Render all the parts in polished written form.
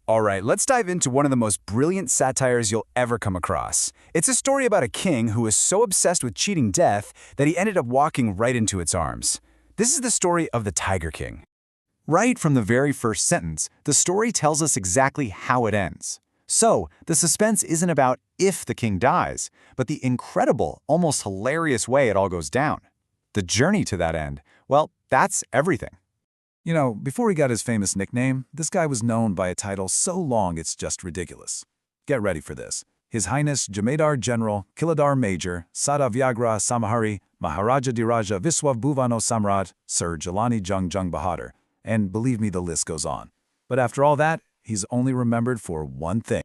All right, let's dive into one of the most brilliant satires you'll ever come across. It's a story about a king who was so obsessed with cheating death that he ended up walking right into its arms. This is the story of the Tiger King. Right from the very first sentence, the story tells us exactly how it ends. So, the suspense isn't about if the king dies, but the incredible, almost hilarious way it all goes down. The journey to that end, well, that's everything. You know, before he got his famous nickname, this guy was known by a title so long it's just ridiculous. Get ready for this. His Highness Jamadar General Kiladar Major Sadavyagra Samahari Maharaja Diraja Viswav Bhuvano Samrat Sir Jalani Jung Bahadur. And believe me, the list goes on. But after all that, he's only remembered for one thing.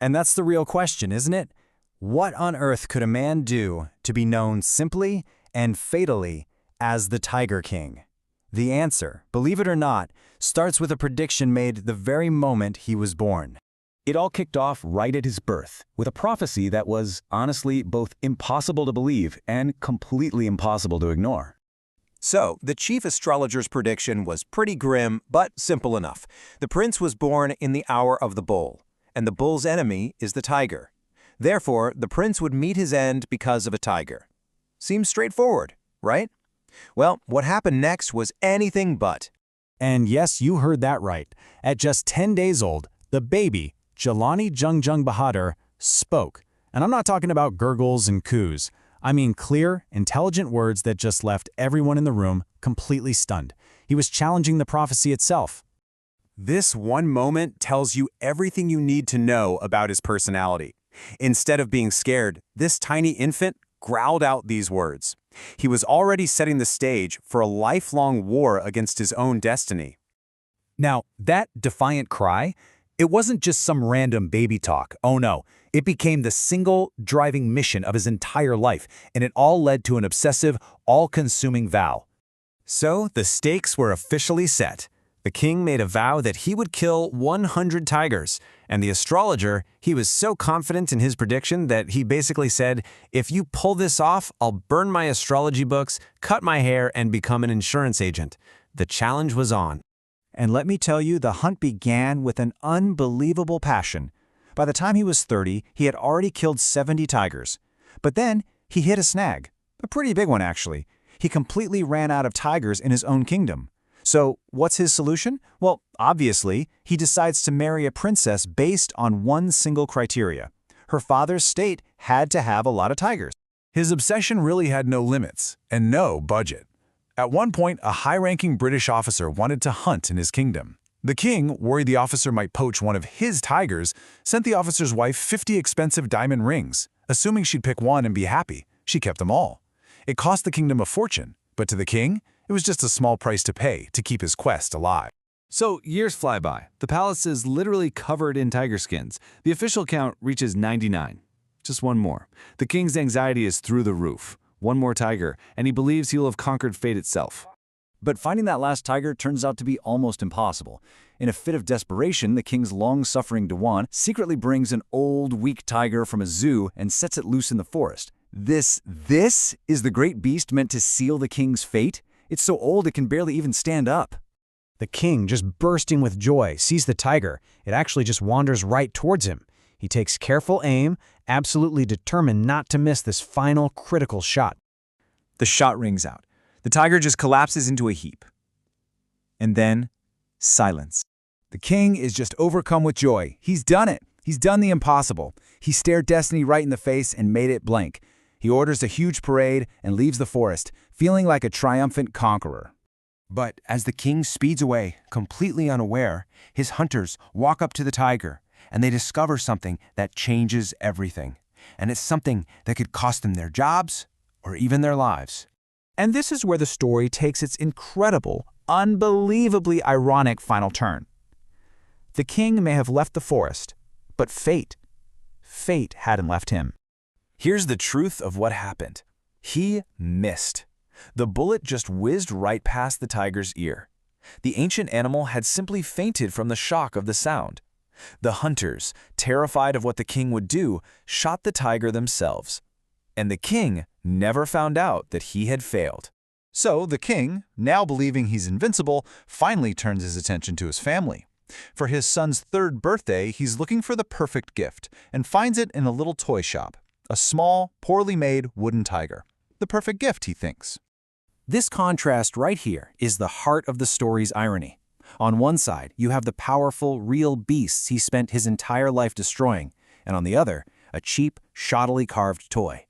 And that's the real question, isn't it? What on earth could a man do to be known simply and fatally as the Tiger King? The answer, believe it or not, starts with a prediction made the very moment he was born. It all kicked off right at his birth, with a prophecy that was, honestly, both impossible to believe and completely impossible to ignore. So, the chief astrologer's prediction was pretty grim, but simple enough. The prince was born in the hour of the bull, and the bull's enemy is the tiger. Therefore, the prince would meet his end because of a tiger. Seems straightforward, right? Well, what happened next was anything but. And yes, you heard that right. At just 10 days old, the baby, Jalani Jung Bahadur, spoke. And I'm not talking about gurgles and coos. I mean clear, intelligent words that just left everyone in the room completely stunned. He was challenging the prophecy itself. This one moment tells you everything you need to know about his personality. Instead of being scared, this tiny infant growled out these words. He was already setting the stage for a lifelong war against his own destiny. Now, that defiant cry, it wasn't just some random baby talk. Oh no, it became the single driving mission of his entire life, and it all led to an obsessive, all-consuming vow. So, the stakes were officially set. The king made a vow that he would kill 100 tigers, and the astrologer, he was so confident in his prediction that he basically said, if you pull this off, I'll burn my astrology books, cut my hair, and become an insurance agent. The challenge was on. And let me tell you, the hunt began with an unbelievable passion. By the time he was 30, he had already killed 70 tigers. But then, he hit a snag. A pretty big one, actually. He completely ran out of tigers in his own kingdom. So, what's his solution? Well, obviously, he decides to marry a princess based on one single criteria. Her father's state had to have a lot of tigers. His obsession really had no limits and no budget. At one point, a high-ranking British officer wanted to hunt in his kingdom. The king, worried the officer might poach one of his tigers, sent the officer's wife 50 expensive diamond rings. Assuming she'd pick one and be happy, she kept them all. It cost the kingdom a fortune, but to the king, it was just a small price to pay to keep his quest alive. So years fly by. The palace is literally covered in tiger skins. The official count reaches 99. Just one more. The king's anxiety is through the roof. One more tiger, and he believes he'll have conquered fate itself. But finding that last tiger turns out to be almost impossible. In a fit of desperation, the king's long-suffering Dewan secretly brings an old, weak tiger from a zoo and sets it loose in the forest. This is the great beast meant to seal the king's fate? It's so old it can barely even stand up. The king, just bursting with joy, sees the tiger. It actually just wanders right towards him. He takes careful aim, absolutely determined not to miss this final critical shot. The shot rings out. The tiger just collapses into a heap. And then, silence. The king is just overcome with joy. He's done it. He's done the impossible. He stared destiny right in the face and made it blank. He orders a huge parade and leaves the forest, feeling like a triumphant conqueror. But as the king speeds away, completely unaware, his hunters walk up to the tiger, and they discover something that changes everything. And it's something that could cost them their jobs or even their lives. And this is where the story takes its incredible, unbelievably ironic final turn. The king may have left the forest, but fate hadn't left him. Here's the truth of what happened. He missed. The bullet just whizzed right past the tiger's ear. The ancient animal had simply fainted from the shock of the sound. The hunters, terrified of what the king would do, shot the tiger themselves. And the king never found out that he had failed. So the king, now believing he's invincible, finally turns his attention to his family. For his son's 3rd birthday, he's looking for the perfect gift and finds it in a little toy shop. A small, poorly made wooden tiger. The perfect gift, he thinks. This contrast right here is the heart of the story's irony. On one side, you have the powerful, real beasts he spent his entire life destroying, and on the other, a cheap, shoddily carved toy.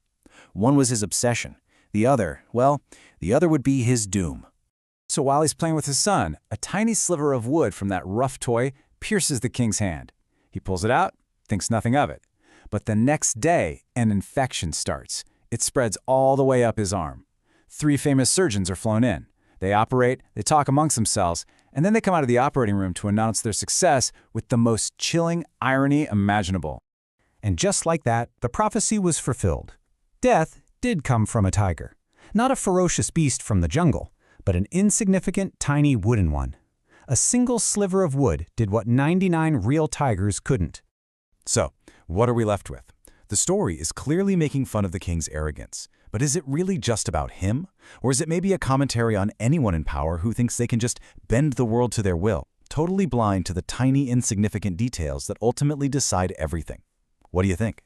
One was his obsession. The other, well, the other would be his doom. So while he's playing with his son, a tiny sliver of wood from that rough toy pierces the king's hand. He pulls it out, thinks nothing of it. But the next day, an infection starts. It spreads all the way up his arm. 3 famous surgeons are flown in. They operate, they talk amongst themselves, and then they come out of the operating room to announce their success with the most chilling irony imaginable. And just like that, the prophecy was fulfilled. Death did come from a tiger. Not a ferocious beast from the jungle, but an insignificant, tiny wooden one. A single sliver of wood did what 99 real tigers couldn't. So, what are we left with? The story is clearly making fun of the king's arrogance. But is it really just about him? Or is it maybe a commentary on anyone in power who thinks they can just bend the world to their will, totally blind to the tiny, insignificant details that ultimately decide everything? What do you think?